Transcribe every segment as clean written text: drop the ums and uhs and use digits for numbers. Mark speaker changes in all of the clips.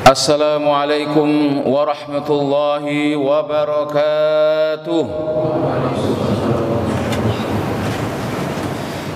Speaker 1: Assalamualaikum warahmatullahi wabarakatuh.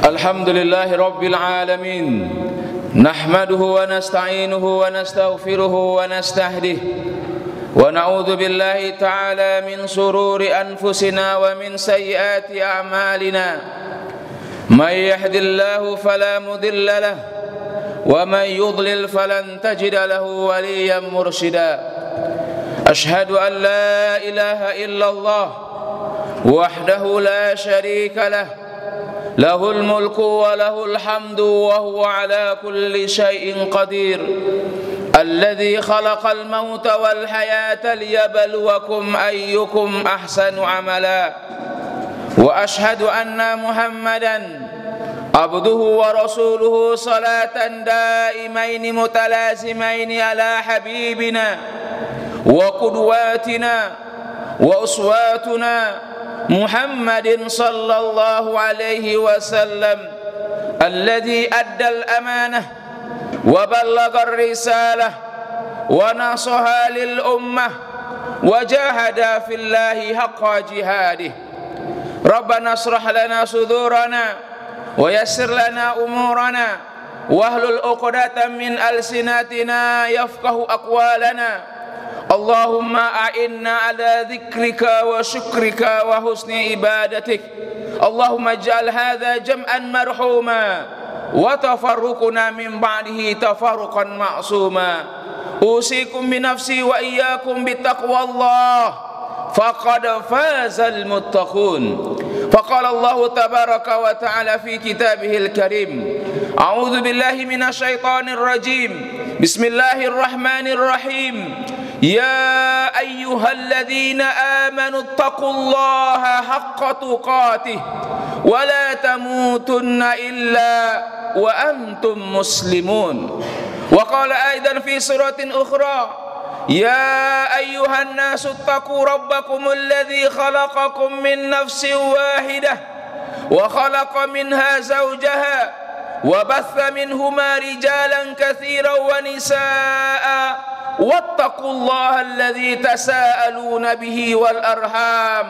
Speaker 1: Alhamdulillahi rabbil alamin. Nahmaduhu wa nasta'inuhu wa nastaghfiruhu wa nastahdihi wa na'udzu billahi ta'ala min sururi anfusina wa min sayyiati a'malina. May yahdihillahu fala mudilla lahu ومن يضلل فلن تجد له وليا مرشدا أشهد أن لا إله إلا الله وحده لا شريك له له الملك وله الحمد وهو على كل شيء قدير الذي خلق الموت والحياة ليبلوكم أيكم أحسن عملا وأشهد أن محمدا عبده ورسوله صلاة دائمين متلازمين على حبيبنا وقدواتنا وأسواتنا محمد صلى الله عليه وسلم الذي أدى الأمانة وبلغ الرسالة ونصحها للأمة وجاهد في الله حق جهاده ربنا اشرح لنا صدورنا ويسر لنا أمورنا واحلل عقدة من ألسنتنا يفقه أقوالنا اللهم أعنا على ذكرك وشكرك وحسن عبادتك اللهم اجعل هذا جمعا مرحوما وتفرقنا من بعده تفرقا معصوما أوصيكم بنفسي وإياكم بتقوى الله فقد فاز المتقون فقال الله تبارك وتعالى في كتابه الكريم أعوذ بالله من الشيطان الرجيم بسم الله الرحمن الرحيم يا أيها الذين آمنوا اتقوا الله حق تقاته ولا تموتن إلا وأنتم مسلمون وقال أيضا في سورة أخرى يا أيها الناس اتقوا ربكم الذي خلقكم من نفس واحدة وخلق منها زوجها وبث منهما رجالا كثيرا ونساء واتقوا الله الذي تساءلون به والأرحام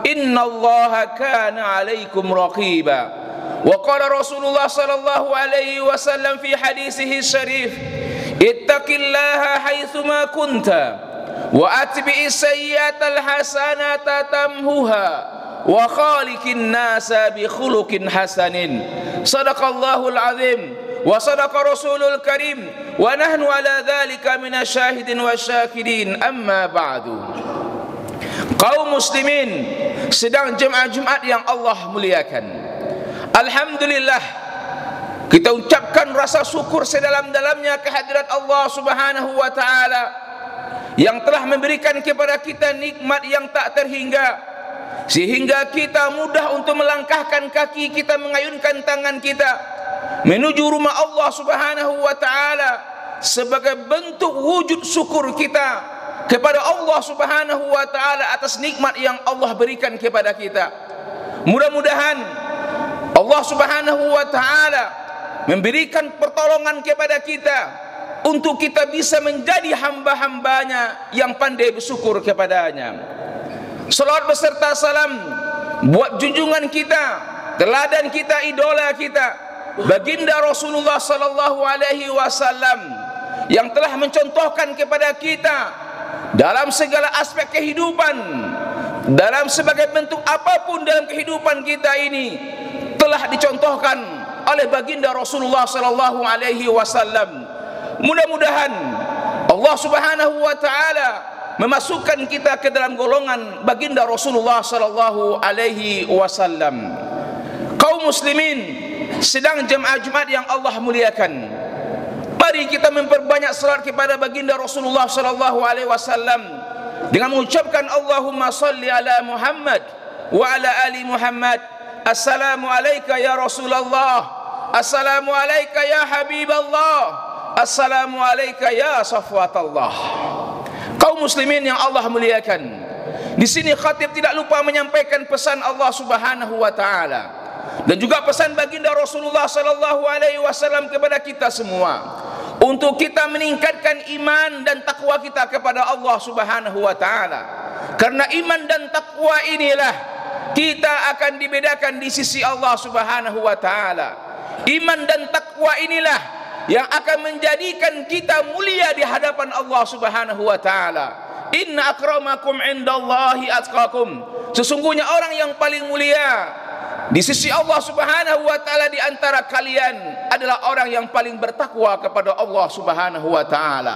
Speaker 1: إن الله كان عليكم رقيبا وقال رسول الله صلى الله عليه وسلم في حديثه الشريف اتق الله حيثما كنت وأتبع السيئة الحسنة تمحها وخالق الناس بخلق حسن صدق الله العظيم وصدق رسول الكريم ونحن على ذلك من الشاهدين والشاكرين أما بعد. Kaum muslimin sedang jemaah Jumat yang Allah muliakan, alhamdulillah kita ucapkan rasa syukur sedalam-dalamnya kehadirat Allah Subhanahu wa taala yang telah memberikan kepada kita nikmat yang tak terhingga sehingga kita mudah untuk melangkahkan kaki kita, mengayunkan tangan kita menuju rumah Allah Subhanahu wa taala sebagai bentuk wujud syukur kita kepada Allah Subhanahu wa taala atas nikmat yang Allah berikan kepada kita. Mudah-mudahan Allah Subhanahu wa taala memberikan pertolongan kepada kita untuk kita bisa menjadi hamba-hambanya yang pandai bersyukur kepadanya. Salawat beserta salam buat junjungan kita, teladan kita, idola kita, baginda Rasulullah sallallahu alaihi wasallam yang telah mencontohkan kepada kita dalam segala aspek kehidupan, dalam sebagai bentuk apapun dalam kehidupan kita ini telah dicontohkan oleh baginda Rasulullah sallallahu alaihi wasallam. Mudah-mudahan Allah Subhanahu wa taala memasukkan kita ke dalam golongan baginda Rasulullah sallallahu alaihi wasallam. Kaum muslimin sedang jemaah Jumat yang Allah muliakan, mari kita memperbanyak salat kepada baginda Rasulullah sallallahu alaihi wasallam dengan mengucapkan Allahumma salli ala Muhammad wa ala ali Muhammad. Assalamu alayka ya Rasulullah, assalamu alayka ya Habiballah, assalamu alayka ya Safwatallah. Kaum muslimin yang Allah muliakan, di sini khatib tidak lupa menyampaikan pesan Allah Subhanahu wa taala dan juga pesan baginda Rasulullah sallallahu alaihi wasallam kepada kita semua untuk kita meningkatkan iman dan takwa kita kepada Allah Subhanahu wa taala. Karena iman dan takwa inilah kita akan dibedakan di sisi Allah Subhanahu wa taala. Iman dan takwa inilah yang akan menjadikan kita mulia di hadapan Allah Subhanahu wa taala. Inna akramakum indallahi atqakum. Sesungguhnya orang yang paling mulia di sisi Allah Subhanahu wa taala di antara kalian adalah orang yang paling bertakwa kepada Allah Subhanahu wa taala.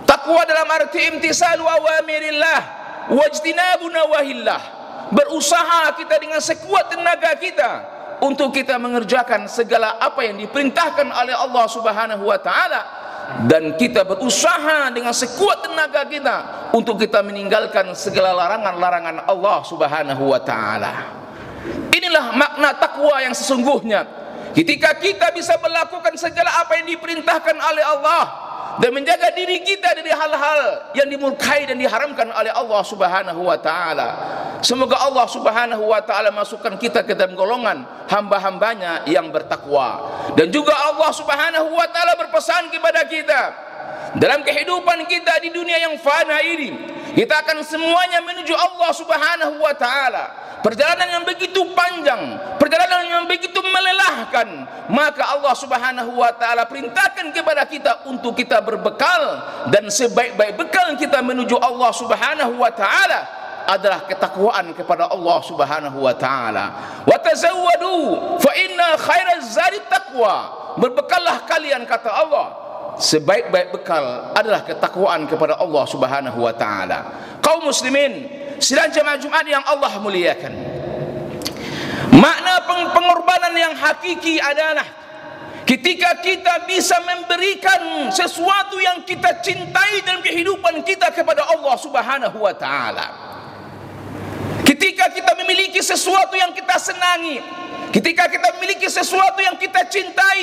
Speaker 1: Takwa dalam arti imtisalu awamirillah wajtinabu nawahillah. Berusaha kita dengan sekuat tenaga kita untuk kita mengerjakan segala apa yang diperintahkan oleh Allah Subhanahu wa taala, dan kita berusaha dengan sekuat tenaga kita untuk kita meninggalkan segala larangan-larangan Allah Subhanahu wa taala. Inilah makna takwa yang sesungguhnya. Ketika kita bisa melakukan segala apa yang diperintahkan oleh Allah dan menjaga diri kita dari hal-hal yang dimurkai dan diharamkan oleh Allah Subhanahu wa taala. Semoga Allah Subhanahu wa taala masukkan kita ke dalam golongan hamba-hambanya yang bertakwa. Dan juga Allah Subhanahu wa taala berpesan kepada kita, dalam kehidupan kita di dunia yang fana ini, kita akan semuanya menuju Allah Subhanahu wa taala. Perjalanan yang begitu panjang, perjalanan yang begitu melelahkan, maka Allah Subhanahu wa taala perintahkan kepada kita untuk kita berbekal, dan sebaik-baik bekal kita menuju Allah Subhanahu wa taala adalah ketakwaan kepada Allah Subhanahu wa taala. Wa tazawwadu fa inna khairaz zadi taqwa. Berbekallah kalian, kata Allah, sebaik-baik bekal adalah ketakwaan kepada Allah Subhanahu wa taala. Kaum muslimin, sidang jemaah Jumat yang Allah muliakan, makna pengorbanan yang hakiki adalah ketika kita bisa memberikan sesuatu yang kita cintai dalam kehidupan kita kepada Allah Subhanahu wa taala. Ketika kita memiliki sesuatu yang kita senangi, ketika kita memiliki sesuatu yang kita cintai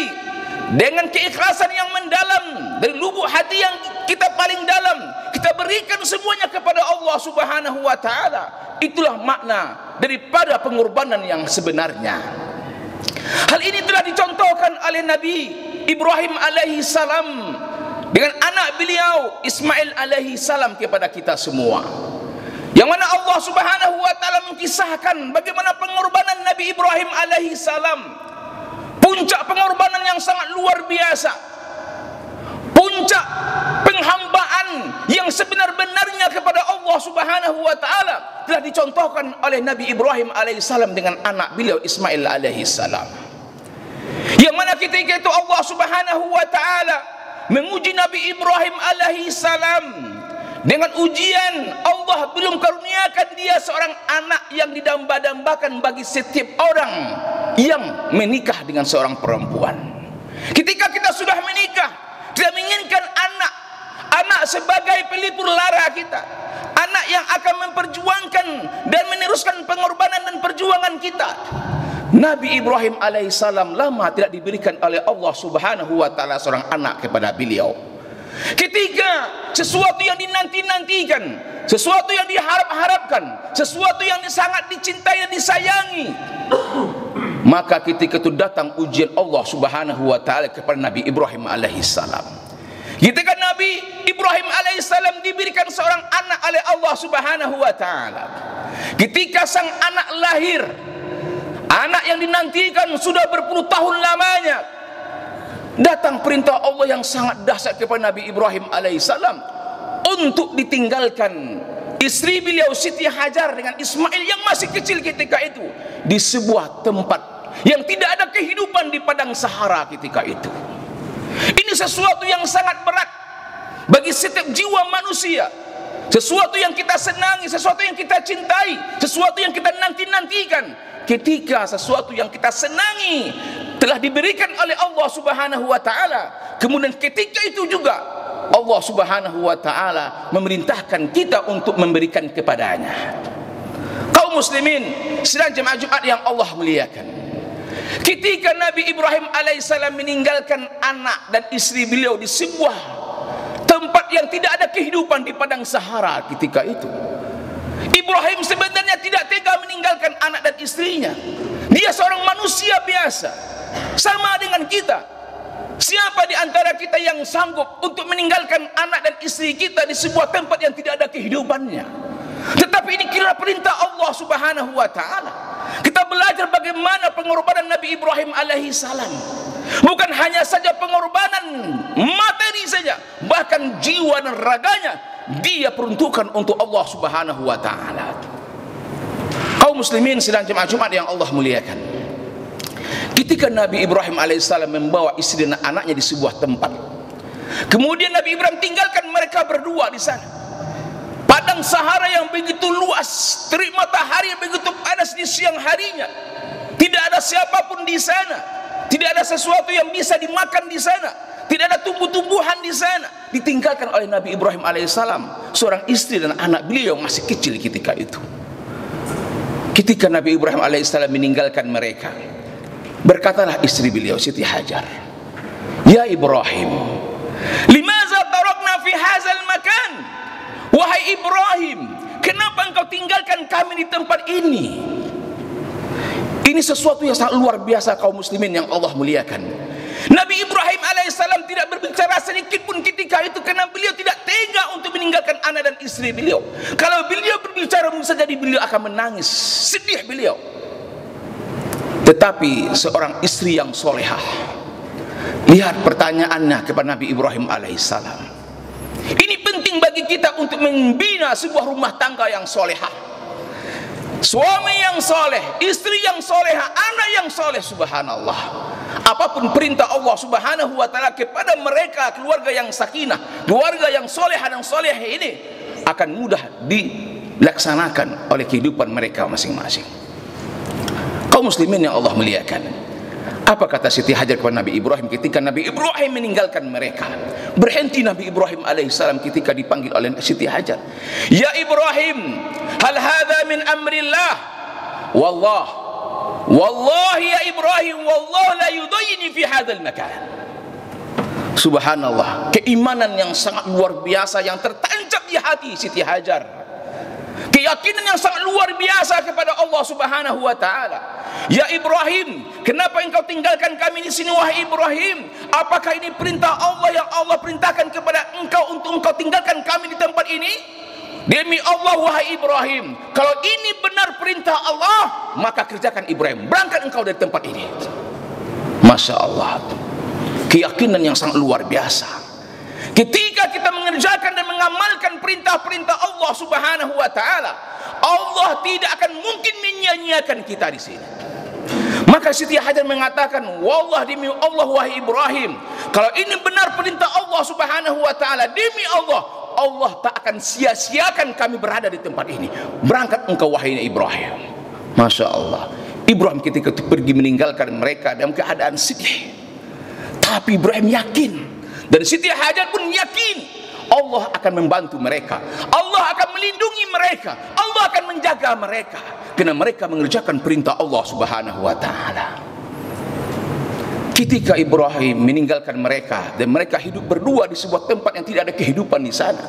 Speaker 1: dengan keikhlasan yang mendalam dari lubuk hati yang kita paling dalam, kita berikan semuanya kepada Allah Subhanahu wa taala. Itulah makna daripada pengorbanan yang sebenarnya. Hal ini telah dicontohkan oleh Nabi Ibrahim alaihi salam dengan anak beliau Ismail alaihi salam kepada kita semua. Yang mana Allah Subhanahu wa taala mengisahkan bagaimana pengorbanan Nabi Ibrahim alaihi salam, puncak pengorbanan yang sangat luar biasa, puncak penghambaan yang sebenar-benarnya kepada Allah Subhanahu wa taala telah dicontohkan oleh Nabi Ibrahim alaihissalam dengan anak beliau Ismail alaihissalam. Yang mana ketika itu Allah Subhanahu wa taala menguji Nabi Ibrahim alaihissalam dengan ujian, Allah belum karuniakan dia seorang anak yang didamba-dambakan bagi setiap orang yang menikah dengan seorang perempuan. Ketika kita sudah menikah, kita menginginkan anak sebagai pelipur lara kita, anak yang akan memperjuangkan dan meneruskan pengorbanan dan perjuangan kita. Nabi Ibrahim alaihissalam lama tidak diberikan oleh Allah Subhanahu wa taala seorang anak kepada beliau. Ketika sesuatu yang dinanti-nantikan, sesuatu yang diharap-harapkan, sesuatu yang sangat dicintai dan disayangi, maka ketika itu datang ujian Allah Subhanahu wa taala kepada Nabi Ibrahim alaihissalam. Ketika Nabi Ibrahim alaihissalam diberikan seorang anak oleh Allah Subhanahu wa taala, ketika sang anak lahir, anak yang dinantikan sudah berpuluh tahun lamanya, datang perintah Allah yang sangat dahsyat kepada Nabi Ibrahim alaihissalam untuk ditinggalkan istri beliau Siti Hajar dengan Ismail yang masih kecil ketika itu di sebuah tempat yang tidak ada kehidupan di padang Sahara ketika itu. Ini sesuatu yang sangat berat bagi setiap jiwa manusia, sesuatu yang kita senangi, sesuatu yang kita cintai, sesuatu yang kita nanti-nantikan. Ketika sesuatu yang kita senangi telah diberikan oleh Allah Subhanahu wa taala, kemudian ketika itu juga Allah Subhanahu wa taala memerintahkan kita untuk memberikan kepadanya. Kaum muslimin, sidang jemaah Jumat yang Allah muliakan, ketika Nabi Ibrahim alaihissalam meninggalkan anak dan istri beliau di sebuah tempat yang tidak ada kehidupan di padang Sahara ketika itu, Ibrahim sebenarnya tidak tega meninggalkan anak dan istrinya. Dia seorang manusia biasa, sama dengan kita, Siapa di antara kita yang sanggup untuk meninggalkan anak dan istri kita di sebuah tempat yang tidak ada kehidupannya? Tetapi ini kira perintah Allah Subhanahu wa taala. Kita belajar bagaimana pengorbanan Nabi Ibrahim alaihi salam. Bukan hanya saja pengorbanan materi saja, bahkan jiwa dan raganya dia peruntukkan untuk Allah Subhanahu wa taala. Kaum muslimin sidang jemaah Jumat yang Allah muliakan, ketika Nabi Ibrahim alaihissalam membawa istri dan anaknya di sebuah tempat, kemudian Nabi Ibrahim tinggalkan mereka berdua di sana. Padang Sahara yang begitu luas, terik matahari yang begitu panas di siang harinya, tidak ada siapapun di sana, tidak ada sesuatu yang bisa dimakan di sana, tidak ada tumbuh-tumbuhan di sana. Ditinggalkan oleh Nabi Ibrahim alaihissalam, seorang istri dan anak beliau masih kecil ketika itu. Ketika Nabi Ibrahim alaihissalam meninggalkan mereka, berkatalah istri beliau Siti Hajar, "Ya Ibrahim, limaza tarakna fi hadzal makan?" Wahai Ibrahim, kenapa engkau tinggalkan kami di tempat ini? Ini sesuatu yang sangat luar biasa kaum muslimin yang Allah muliakan. Nabi Ibrahim alaihissalam tidak berbicara sedikit pun ketika itu, karena beliau tidak tega untuk meninggalkan anak dan istri beliau. Kalau beliau berbicara mungkin saja beliau akan menangis, sedih beliau. Tetapi seorang istri yang solehah, lihat pertanyaannya kepada Nabi Ibrahim alaihissalam. Ini penting bagi kita untuk membina sebuah rumah tangga yang solehah. Suami yang soleh, istri yang soleha, anak yang soleh, subhanallah. Apapun perintah Allah Subhanahu wa taala kepada mereka, keluarga yang sakinah, keluarga yang soleha dan soleh ini akan mudah dilaksanakan oleh kehidupan mereka masing-masing. Kaum muslimin yang Allah muliakan, apa kata Siti Hajar kepada Nabi Ibrahim ketika Nabi Ibrahim meninggalkan mereka? Berhenti Nabi Ibrahim alaihissalam ketika dipanggil oleh Siti Hajar. "Ya Ibrahim, hal hadha min amrillah? Wallahi ya Ibrahim, wallah la yudayni fi hadzal makan." Subhanallah, keimanan yang sangat luar biasa yang tertancap di hati Siti Hajar. Keyakinan yang sangat luar biasa kepada Allah Subhanahu wa taala. "Ya Ibrahim, kenapa engkau tinggalkan kami di sini wahai Ibrahim? Apakah ini perintah Allah yang Allah perintahkan kepada engkau untuk engkau tinggalkan kami di tempat ini?" Demi Allah wahai Ibrahim, kalau ini benar perintah Allah, maka kerjakan Ibrahim, berangkat engkau dari tempat ini. Masya Allah, keyakinan yang sangat luar biasa. Ketika kita mengerjakan dan mengamalkan perintah-perintah Allah Subhanahu wa taala, Allah tidak akan mungkin menyia-nyiakan kita di sini. Maka Siti Hajar mengatakan, "Wallah, demi Allah wahai Ibrahim, kalau ini benar perintah Allah Subhanahu wa taala, demi Allah, Allah tak akan sia-siakan kami berada di tempat ini. Berangkat engkau wahai Ibrahim." Masya Allah, Ibrahim ketika itu pergi meninggalkan mereka dalam keadaan sedih, tapi Ibrahim yakin, dan Siti Hajar pun yakin Allah akan membantu mereka, Allah akan melindungi mereka, Allah akan menjaga mereka, karena mereka mengerjakan perintah Allah Subhanahu wa taala. Ketika Ibrahim meninggalkan mereka dan mereka hidup berdua di sebuah tempat yang tidak ada kehidupan di sana,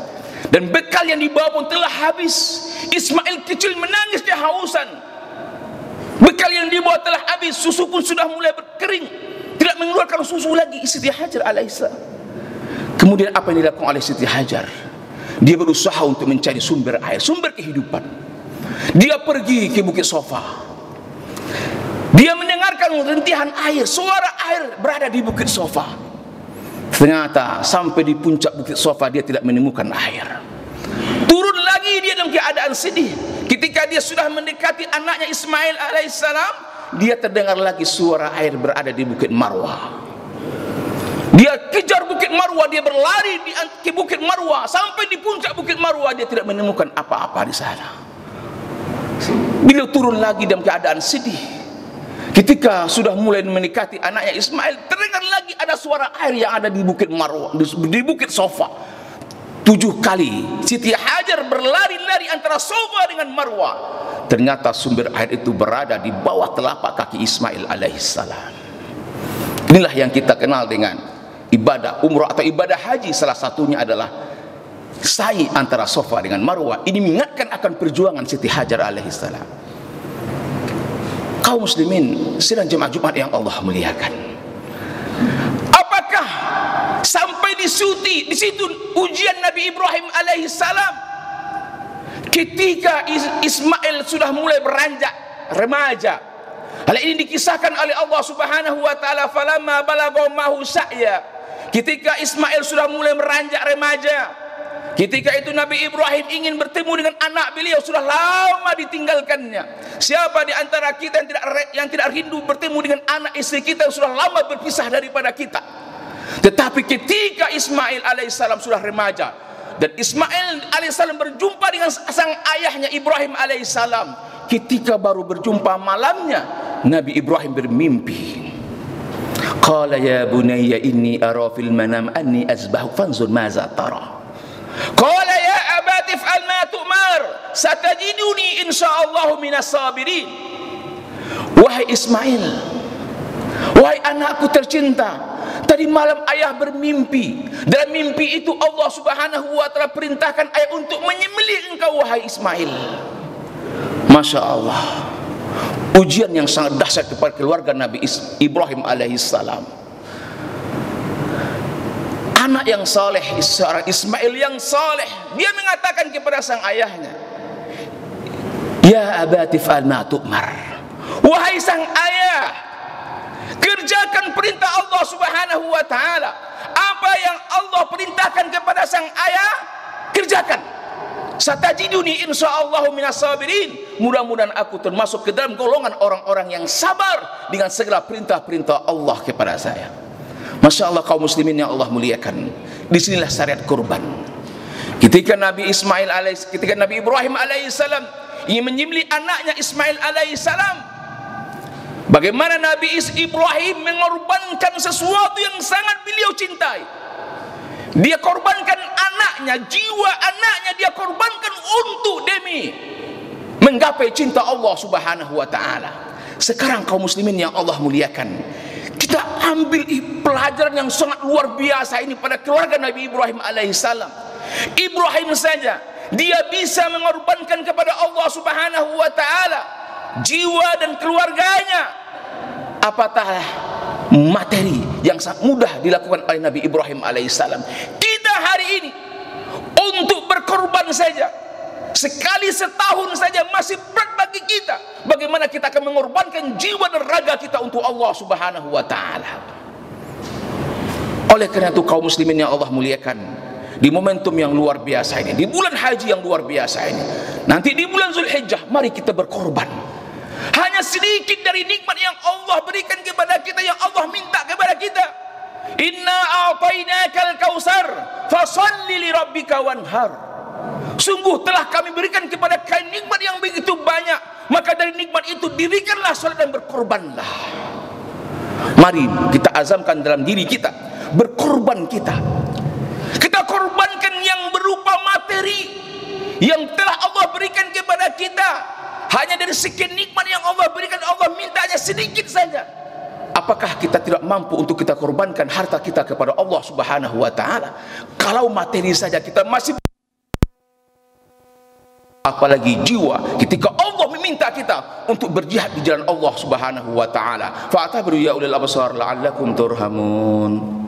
Speaker 1: dan bekal yang dibawa pun telah habis. Ismail kecil menangis kehausan, bekal yang dibawa telah habis, susu pun sudah mulai berkering, tidak mengeluarkan susu lagi. Siti Hajar alaihissalam, kemudian apa yang dilakukan oleh Siti Hajar? Dia berusaha untuk mencari sumber air, sumber kehidupan. Dia pergi ke Bukit Sofa. Dia mendengarkan rintihan air, suara air berada di Bukit Sofa. Ternyata sampai di puncak Bukit Sofa dia tidak menemukan air. Turun lagi dia dalam keadaan sedih. Ketika dia sudah mendekati anaknya Ismail alaihissalam, dia terdengar lagi suara air berada di Bukit Marwah. Dia kejar Bukit Marwah, dia berlari ke Bukit Marwah, sampai di puncak Bukit Marwah dia tidak menemukan apa-apa di sana. Beliau turun lagi dalam keadaan sedih. Ketika sudah mulai mendekati anaknya Ismail, terdengar lagi ada suara air yang ada di Bukit Marwah, di Bukit Sofa. 7 kali Siti Hajar berlari-lari antara Sofa dengan Marwah. Ternyata sumber air itu berada di bawah telapak kaki Ismail alaihissalam. Inilah yang kita kenal dengan ibadah umrah atau ibadah haji. Salah satunya adalah sa'i antara Sofa dengan Marwah. Ini mengingatkan akan perjuangan Siti Hajar alaihissalam. Kaum muslimin sidang jemaah Jumat yang Allah muliakan, apakah di situ ujian Nabi Ibrahim alaihissalam. Ketika Ismail sudah mulai beranjak remaja, hal ini dikisahkan oleh Allah Subhanahu wa taala, falamma balagha mahu sa'ya. Ketika Ismail sudah mulai beranjak remaja, ketika itu Nabi Ibrahim ingin bertemu dengan anak beliau, sudah lama ditinggalkannya. Siapa di antara kita yang tidak rindu bertemu dengan anak istri kita yang sudah lama berpisah daripada kita? Tetapi ketika Ismail alaihissalam sudah remaja dan Ismail alaihissalam berjumpa dengan sang ayahnya Ibrahim alaihissalam, ketika baru berjumpa malamnya, Nabi Ibrahim bermimpi. Qala ya bunayya inni ara fil manam anni azbahu fanzur maza tara. Qala ya abati if'al ma tu'mar satajiduni insyaallah minas sabirin. Wahai Ismail, wahai anakku tercinta, tadi malam ayah bermimpi. Dalam mimpi itu Allah Subhanahu wa taala perintahkan ayah untuk menyembelih engkau wahai Ismail. Masya Allah, ujian yang sangat dahsyat kepada keluarga Nabi Ibrahim alaihissalam. Anak yang saleh, seorang Ismail yang saleh, dia mengatakan kepada sang ayahnya, ya abati fa'al ma tu'mar. Wahai sang ayah, kerjakan perintah Allah Subhanahu wa taala. Apa yang Allah perintahkan kepada sang ayah, kerjakan. Satajiduni insyaallah minas sabirin. Mudah-mudahan aku termasuk ke dalam golongan orang-orang yang sabar dengan segala perintah-perintah Allah kepada saya. Masya Allah, kaum muslimin yang Allah muliakan. Disinilah syariat kurban. Ketika Nabi Ibrahim alaihissalam ingin menyembelih anaknya Ismail alaihissalam, bagaimana Nabi Ibrahim mengorbankan sesuatu yang sangat beliau cintai. Dia korbankan anaknya, jiwa anaknya dia korbankan untuk demi menggapai cinta Allah Subhanahu wa taala. Sekarang kaum muslimin yang Allah muliakan, kita ambil pelajaran yang sangat luar biasa ini pada keluarga Nabi Ibrahim alaihissalam. Ibrahim saja dia bisa mengorbankan kepada Allah Subhanahu wa taala jiwa dan keluarganya, apatah materi yang sangat mudah dilakukan oleh Nabi Ibrahim alaihissalam. Kita hari ini untuk berkorban saja, sekali setahun saja masih berat bagi kita. Bagaimana kita akan mengorbankan jiwa dan raga kita untuk Allah Subhanahu wa taala. Oleh karena itu kaum muslimin yang Allah muliakan, di momentum yang luar biasa ini, di bulan haji yang luar biasa ini, nanti di bulan Zulhijjah, mari kita berkorban. Hanya sedikit dari nikmat yang Allah berikan kepada kita, yang Allah minta kepada kita. Inna a'tainakal kautsar fasholli li rabbika wanhar. Sungguh telah kami berikan kepada kalian nikmat yang begitu banyak, maka dari nikmat itu dirikanlah salat dan berkorbanlah. Mari kita azamkan dalam diri kita, berkorban kita. Kita korbankan yang berupa materi yang telah Allah berikan kepada kita. Hanya dari sekian nikmat yang Allah berikan, Allah mintanya sedikit saja. Apakah kita tidak mampu untuk kita korbankan harta kita kepada Allah Subhanahu wa taala? Kalau materi saja kita masih, apalagi jiwa ketika Allah meminta kita untuk berjihad di jalan Allah Subhanahu wa taala. Fa'tabiru ya ulil absar la'allakum turhamun.